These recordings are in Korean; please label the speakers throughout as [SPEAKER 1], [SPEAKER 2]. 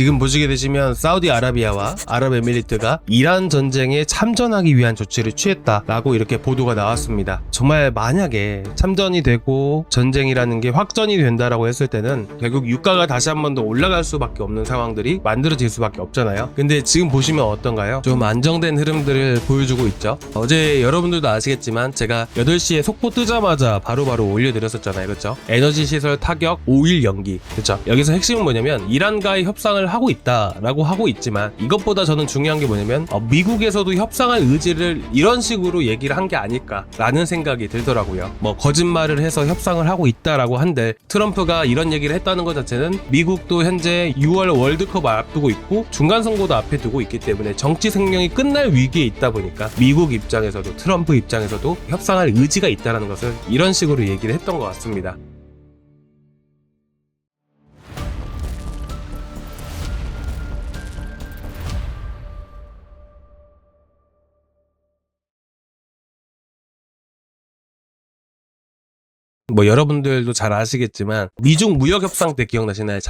[SPEAKER 1] 지금 보시게 되시면 사우디아라비아와 아랍에미리트가 이란 전쟁에 참전하기 위한 조치를 취했다라고 이렇게 보도가 나왔습니다. 정말 만약에 참전이 되고 전쟁이라는 게 확전이 된다라고 했을 때는 결국 유가가 다시 한 번 더 올라갈 수밖에 없는 상황들이 만들어질 수밖에 없잖아요. 근데 지금 보시면 어떤가요? 좀 안정된 흐름들을 보여주고 있죠. 어제 여러분들도 아시겠지만 제가 8시에 속보 뜨자마자 바로바로 올려드렸었잖아요. 그렇죠? 에너지 시설 타격 5일 연기. 그렇죠? 여기서 핵심은 뭐냐면 이란과의 협상을 하고 있다라고 하고 있지만 이것보다 저는 중요한 게 뭐냐면 미국에서도 협상할 의지를 이런 식으로 얘기를 한 게 아닐까라는 생각이 들더라고요. 뭐 거짓말을 해서 협상을 하고 있다라고 한데 트럼프가 이런 얘기를 했다는 것 자체는 미국도 현재 6월 월드컵 앞두고 있고 중간선거도 앞에 두고 있기 때문에 정치 생명이 끝날 위기에 있다 보니까 미국 입장에서도 트럼프 입장에서도 협상할 의지가 있다는 것을 이런 식으로 얘기를 했던 것 같습니다. 뭐 여러분들도 잘 아시겠지만 미중 무역 협상 때 기억나시나요?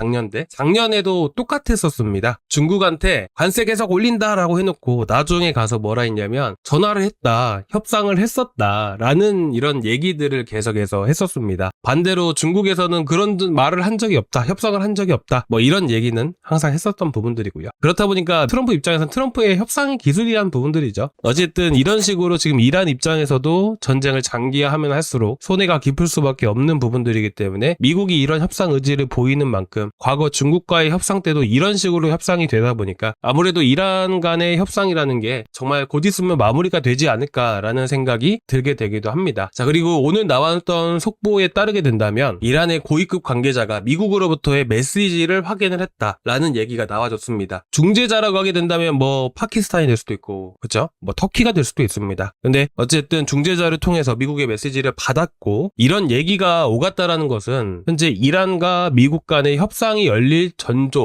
[SPEAKER 1] 작년에도 똑같았었습니다. 중국한테 관세 계속 올린다라고 해놓고 나중에 가서 뭐라 했냐면 전화를 했다, 협상을 했었다 라는 이런 얘기들을 계속해서 했었습니다. 반대로 중국에서는 그런 말을 한 적이 없다, 협상을 한 적이 없다, 뭐 이런 얘기는 항상 했었던 부분들이고요. 그렇다 보니까 트럼프 입장에서는 트럼프의 협상의 기술이란 부분들이죠. 어쨌든 이런 식으로 지금 이란 입장에서도 전쟁을 장기화하면 할수록 손해가 깊을 수밖에 없는 부분들이기 때문에 미국이 이런 협상 의지를 보이는 만큼 과거 중국과의 협상 때도 이런 식으로 협상이 되다 보니까 아무래도 이란 간의 협상이라는 게 정말 곧 있으면 마무리가 되지 않을까라는 생각이 들게 되기도 합니다. 자, 그리고 오늘 나왔던 속보에 따르게 된다면 이란의 고위급 관계자가 미국으로부터의 메시지를 확인을 했다라는 얘기가 나와줬습니다. 중재자라고 하게 된다면 뭐 파키스탄이 될 수도 있고 그렇죠? 뭐 터키가 될 수도 있습니다. 근데 어쨌든 중재자를 통해서 미국의 메시지를 받았고 이런 얘기가 오갔다라는 것은 현재 이란과 미국 간의 협상이 열릴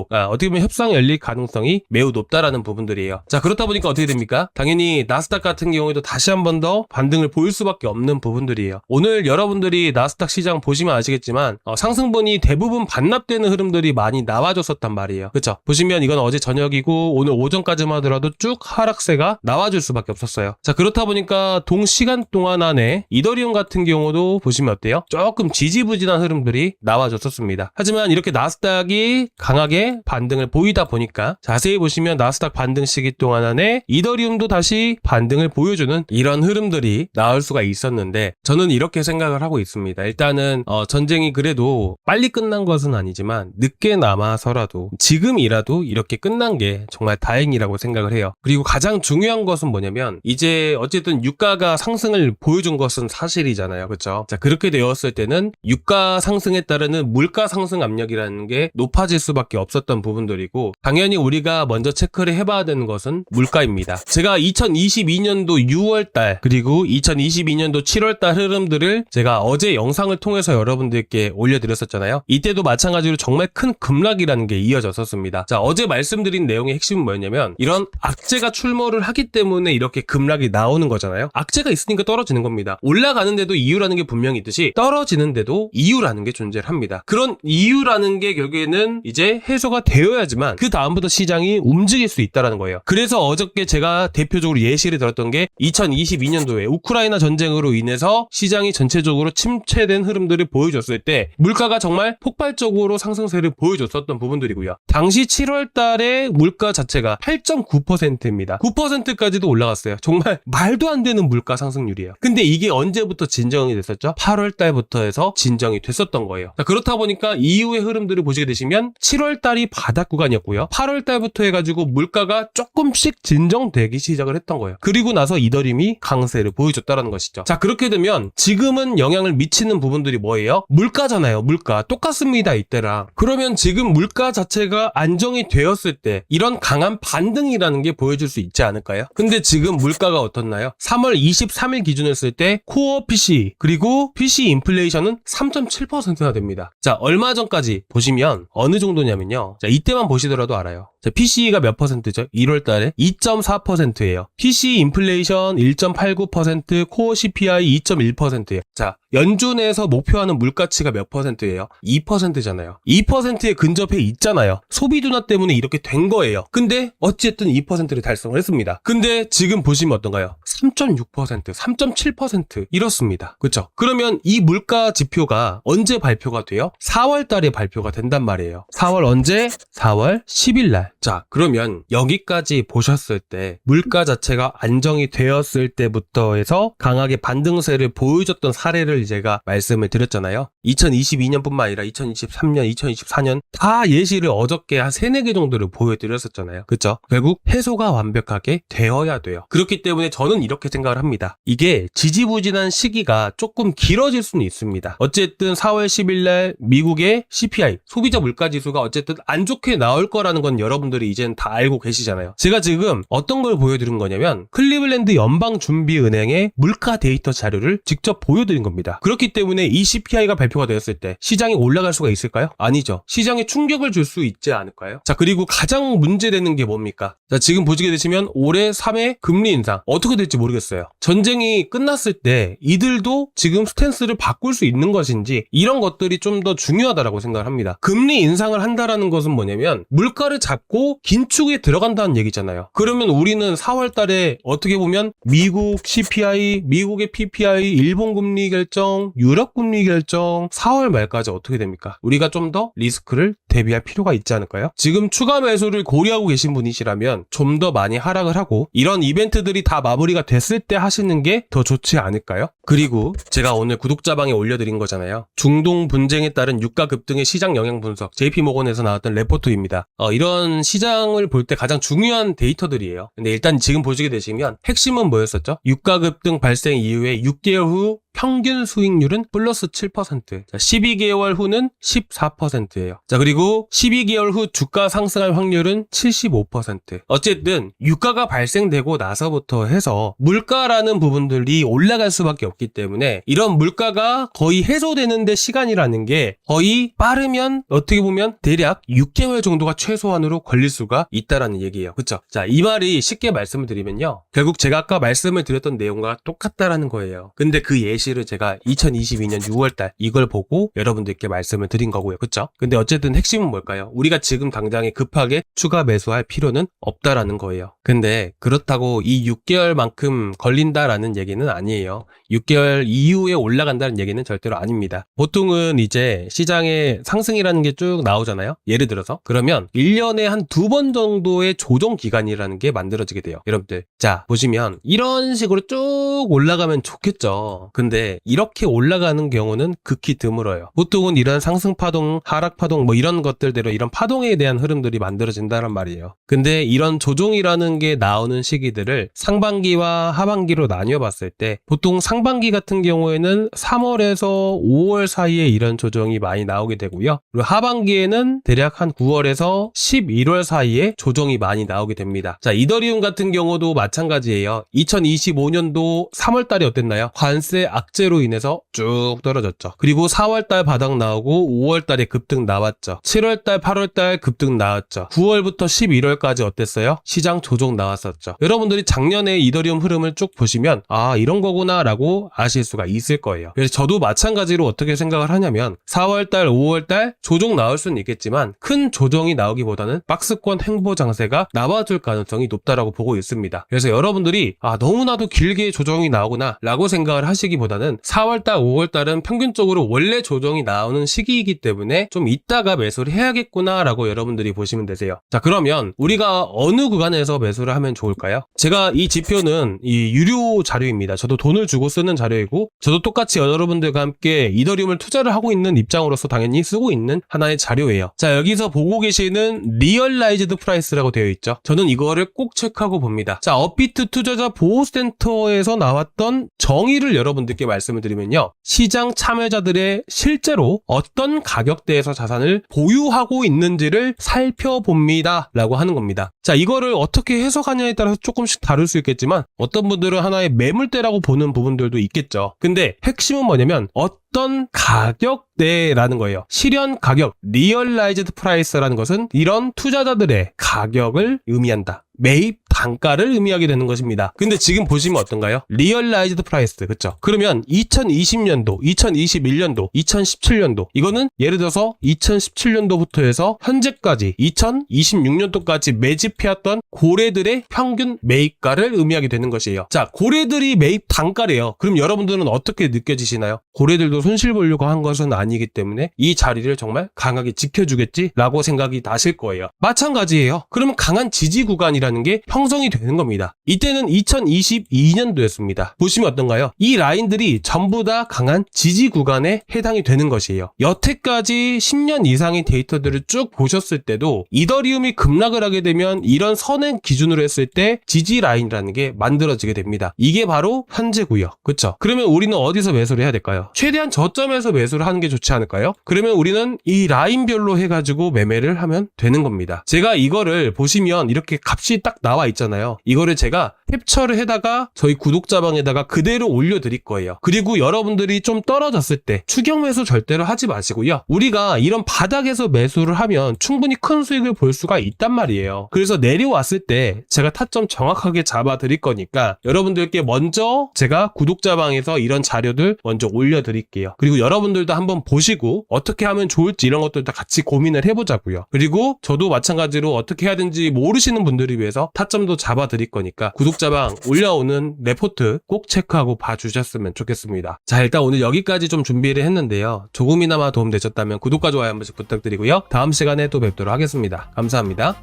[SPEAKER 1] 어떻게 보면 협상이 열릴 가능성이 매우 높다라는 부분들이에요. 자, 그렇다 보니까 어떻게 됩니까? 당연히 나스닥 같은 경우에도 다시 한 번 더 반등을 보일 수밖에 없는 부분들이에요. 오늘 여러분들이 나스닥 시장 보시면 아시겠지만 상승분이 대부분 반납되는 흐름들이 많이 나와줬었단 말이에요. 그렇죠? 보시면 이건 어제 저녁이고 오늘 오전까지만 하더라도 쭉 하락세가 나와줄 수밖에 없었어요. 자, 그렇다 보니까 동시간 동안 안에 이더리움 같은 경우도 보시면 어때요? 조금 지지부진한 흐름들이 나와줬었습니다. 하지만 이렇게 나스닥이 강하게 반등을 보이다 보니까 자세히 보시면 나스닥 반등 시기 동안 안에 이더리움도 다시 반등을 보여주는 이런 흐름들이 나올 수가 있었는데 저는 이렇게 생각을 하고 있습니다. 일단은 전쟁이 그래도 빨리 끝난 것은 아니지만 늦게 남아서라도 지금이라도 이렇게 끝난 게 정말 다행이라고 생각을 해요. 그리고 가장 중요한 것은 뭐냐면 이제 어쨌든 유가가 상승을 보여준 것은 사실이잖아요. 그렇죠? 자, 그렇게 되었을 때는 유가 상승에 따르는 물가 상승 압력이라는 게 높아질 수밖에 없었던 부분들이고 당연히 우리가 먼저 체크를 해봐야 되는 것은 물가입니다. 제가 2022년도 6월달 그리고 2022년도 7월달 흐름들을 제가 어제 영상을 통해서 여러분들께 올려드렸었잖아요. 이때도 마찬가지로 정말 큰 급락이라는 게 이어졌었습니다. 자, 어제 말씀드린 내용의 핵심은 뭐였냐면 이런 악재가 출몰을 하기 때문에 이렇게 급락이 나오는 거잖아요. 악재가 있으니까 떨어지는 겁니다. 올라가는데도 이유라는 게 분명히 있듯이 떨어지는데도 이유라는 게 존재를 합니다. 그런 이유라는 게 결국에는 이제 해소가 되어야지만 그 다음부터 시장이 움직일 수 있다는 거예요. 그래서 어저께 제가 대표적으로 예시를 들었던 게 2022년도에 우크라이나 전쟁으로 인해서 시장이 전체적으로 침체된 흐름들을 보여줬을 때 물가가 정말 폭발적으로 상승세를 보여줬었던 부분들이고요. 당시 7월 달에 물가 자체가 8.9%입니다. 9%까지도 올라갔어요. 정말 말도 안 되는 물가 상승률이에요. 근데 이게 언제부터 진정이 됐었죠? 8월 달부터 해서 진정이 됐었던 거예요. 자, 그렇다 보니까 이후의 흐름들을 보시게 되시면 7월 달이 바닥 구간이었고요. 8월 달부터 해가지고 물가가 조금씩 진정되기 시작을 했던 거예요. 그리고 나서 이더리움이 강세를 보여줬다는 것이죠. 자, 그렇게 되면 지금은 영향을 미치는 부분들이 뭐예요? 물가잖아요. 물가 똑같습니다. 이때랑. 그러면 지금 물가 자체가 안정이 되었을 때 이런 강한 반등이라는 게 보여줄 수 있지 않을까요? 근데 지금 물가가 어떻나요? 3월 23일 기준으로 했을 때 코어 PC 그리고 PC 인플레이션은 3.7%나 됩니다. 자, 얼마 전까지 보시면 어느 정도냐면요. 자, 이때만 보시더라도 알아요. 자, PCE가 몇 퍼센트죠? 1월 달에 2.4%예요. PCE 인플레이션 1.89%, 코어 CPI 2.1%예요. 자, 연준에서 목표하는 물가치가 몇 %예요? 2%잖아요. 2%에 근접해 있잖아요. 소비 둔화 때문에 이렇게 된 거예요. 근데 어쨌든 2%를 달성을 했습니다. 근데 지금 보시면 어떤가요? 3.6%, 3.7% 이렇습니다. 그렇죠? 그러면 이 물가 지표가 언제 발표가 돼요? 4월 달에 발표가 된단 말이에요. 4월 언제? 4월 10일 날. 자, 그러면 여기까지 보셨을 때 물가 자체가 안정이 되었을 때부터 해서 강하게 반등세를 보여줬던 사례를 제가 말씀을 드렸잖아요. 2022년뿐만 아니라 2023년, 2024년 다 예시를 어저께 한 3, 4개 정도를 보여드렸었잖아요. 그쵸? 결국 해소가 완벽하게 되어야 돼요. 그렇기 때문에 저는 이렇게 생각을 합니다. 이게 지지부진한 시기가 조금 길어질 수는 있습니다. 어쨌든 4월 10일 날 미국의 CPI, 소비자 물가지수가 어쨌든 안 좋게 나올 거라는 건 여러분들이 이제는 다 알고 계시잖아요. 제가 지금 어떤 걸 보여드린 거냐면 클리블랜드 연방준비은행의 물가 데이터 자료를 직접 보여드린 겁니다. 그렇기 때문에 이 CPI가 발표가 되었을 때 시장이 올라갈 수가 있을까요? 아니죠. 시장에 충격을 줄 수 있지 않을까요? 자, 그리고 가장 문제되는 게 뭡니까? 자, 지금 보시게 되시면 올해 3회 금리 인상 어떻게 될지 모르겠어요. 전쟁이 끝났을 때 이들도 지금 스탠스를 바꿀 수 있는 것인지 이런 것들이 좀 더 중요하다라고 생각을 합니다. 금리 인상을 한다라는 것은 뭐냐면 물가를 잡고 긴축에 들어간다는 얘기잖아요. 그러면 우리는 4월 달에 어떻게 보면 미국 CPI, 미국의 PPI, 일본 금리 결정, 유럽 금리 결정 4월 말까지 어떻게 됩니까? 우리가 좀 더 리스크를 대비할 필요가 있지 않을까요? 지금 추가 매수를 고려하고 계신 분이시라면 좀 더 많이 하락을 하고 이런 이벤트들이 다 마무리가 됐을 때 하시는 게 더 좋지 않을까요? 그리고 제가 오늘 구독자방에 올려드린 거잖아요. 중동 분쟁에 따른 유가 급등의 시장 영향 분석 JP모건에서 나왔던 레포트입니다. 이런 시장을 볼 때 가장 중요한 데이터들이에요. 근데 일단 지금 보시게 되시면 핵심은 뭐였었죠? 유가 급등 발생 이후에 6개월 후 평균 수익률은 플러스 7%. 자, 12개월 후는 14%예요. 자, 그리고 12개월 후 주가 상승할 확률은 75%. 어쨌든 유가가 발생되고 나서부터 해서 물가라는 부분들이 올라갈 수밖에 없기 때문에 이런 물가가 거의 해소되는데 시간이라는 게 거의 빠르면 어떻게 보면 대략 6개월 정도가 최소한으로 걸릴 수가 있다라는 얘기예요. 그쵸? 자, 이 말이 쉽게 말씀을 드리면요. 결국 제가 아까 말씀을 드렸던 내용과 똑같다라는 거예요. 근데 그 예시를 제가 2022년 6월달 이걸 보고 여러분들께 말씀을 드린 거고요. 그쵸? 근데 어쨌든 핵심은 뭘까요? 우리가 지금 당장에 급하게 추가 매수할 필요는 없다라는 거예요. 근데 그렇다고 이 6개월만큼 걸린다라는 얘기는 아니에요. 6개월 이후에 올라간다는 얘기는 절대로 아닙니다. 보통은 이제 시장의 상승이라는 게 쭉 나오잖아요. 예를 들어서 그러면 1년에 한 2번 정도의 조정 기간이라는 게 만들어지게 돼요. 여러분들 자 보시면 이런 식으로 쭉 올라가면 좋겠죠. 근데 이렇게 올라가는 경우는 극히 드물어요. 보통은 이런 상승 파동, 하락 파동 뭐 이런 것들대로 이런 파동에 대한 흐름들이 만들어진다는 말이에요. 근데 이런 조정이라는 게 나오는 시기들을 상반기와 하반기로 나뉘어 봤을 때 보통 상반기 같은 경우에는 3월에서 5월 사이에 이런 조정이 많이 나오게 되고요. 그리고 하반기에는 대략 한 9월에서 11월 사이에 조정이 많이 나오게 됩니다. 자, 이더리움 같은 경우도 마찬가지예요. 2025년도 3월 달이 어땠나요? 관세 악재로 인해서 쭉 떨어졌죠. 그리고 4월 달 바닥 나오고 5월 달에 급등 나왔죠. 7월 달, 8월 달 급등 나왔죠. 9월부터 11월까지 어땠어요? 시장 조정 나왔었죠. 여러분들이 작년에 이더리움 흐름을 쭉 보시면 아, 이런 거구나 라고 아실 수가 있을 거예요. 그래서 저도 마찬가지로 어떻게 생각을 하냐면 4월 달, 5월 달 조정 나올 수는 있겠지만 큰 조정이 나오기보다는 박스권 횡보 장세가 나와줄 가능성이 높다라고 보고 있습니다. 그래서 여러분들이 아, 너무나도 길게 조정이 나오구나 라고 생각을 하시기보다는 4월달, 5월달은 평균적으로 원래 조정이 나오는 시기이기 때문에 좀 이따가 매수를 해야겠구나 라고 여러분들이 보시면 되세요. 자, 그러면 우리가 어느 구간에서 매수를 하면 좋을까요? 제가 이 지표는 이 유료 자료입니다. 저도 돈을 주고 쓰는 자료이고 저도 똑같이 여러분들과 함께 이더리움을 투자를 하고 있는 입장으로서 당연히 쓰고 있는 하나의 자료예요. 자, 여기서 보고 계시는 리얼라이즈드 프라이스라고 되어 있죠. 저는 이거를 꼭 체크하고 봅니다. 자, 업비트 투자자 보호센터에서 나왔던 정의를 여러분들께 말씀을 드리면요. 시장 참여자들의 실제로 어떤 가격대에서 자산을 보유하고 있는지를 살펴봅니다. 라고 하는 겁니다. 자, 이거를 어떻게 해석하냐에 따라서 조금씩 다를 수 있겠지만 어떤 분들은 하나의 매물대라고 보는 부분들도 있겠죠. 근데 핵심은 뭐냐면 어떤 가격대라는 거예요. 실현 가격, 리얼라이즈드 프라이스라는 것은 이런 투자자들의 가격을 의미한다. 매입 단가를 의미하게 되는 것입니다. 근데 지금 보시면 어떤가요? 리얼라이즈드 프라이스, 그쵸? 그러면 2020년도, 2021년도, 2017년도 이거는 예를 들어서 2017년도부터 해서 현재까지 2026년도까지 매집해왔던 고래들의 평균 매입가를 의미하게 되는 것이에요. 자, 고래들이 매입 단가래요. 그럼 여러분들은 어떻게 느껴지시나요? 고래들도 손실 보려고 한 것은 아니기 때문에 이 자리를 정말 강하게 지켜주겠지라고 생각이 나실 거예요. 마찬가지예요. 그러면 강한 지지 구간이라는 게 형성이 되는 겁니다. 이때는 2022년도였습니다. 보시면 어떤가요? 이 라인들이 전부 다 강한 지지 구간에 해당이 되는 것이에요. 여태까지 10년 이상의 데이터들을 쭉 보셨을 때도 이더리움이 급락을 하게 되면 이런 선행 기준으로 했을 때 지지 라인이라는 게 만들어지게 됩니다. 이게 바로 현재 구역, 그쵸? 그러면 우리는 어디서 매수를 해야 될까요? 최대한 저점에서 매수를 하는 게 좋지 않을까요? 그러면 우리는 이 라인별로 해가지고 매매를 하면 되는 겁니다. 제가 이거를 보시면 이렇게 값이 딱 나와 있잖아요. 이거를 제가 캡처를 해다가 저희 구독자방에다가 그대로 올려드릴 거예요. 그리고 여러분들이 좀 떨어졌을 때 추격 매수 절대로 하지 마시고요. 우리가 이런 바닥에서 매수를 하면 충분히 큰 수익을 볼 수가 있단 말이에요. 그래서 내려왔을 때 제가 타점 정확하게 잡아 드릴 거니까 여러분들께 먼저 제가 구독자방에서 이런 자료들 먼저 올려드릴게요. 그리고 여러분들도 한번 보시고 어떻게 하면 좋을지 이런 것들도 같이 고민을 해보자고요. 그리고 저도 마찬가지로 어떻게 해야 되는지 모르시는 분들을 위해서 타점도 잡아 드릴 거니까 구독자방 올라오는 레포트 꼭 체크하고 봐주셨으면 좋겠습니다. 자, 일단 오늘 여기까지 좀 준비를 했는데요. 조금이나마 도움되셨다면 구독과 좋아요 한 번씩 부탁드리고요. 다음 시간에 또 뵙도록 하겠습니다. 감사합니다.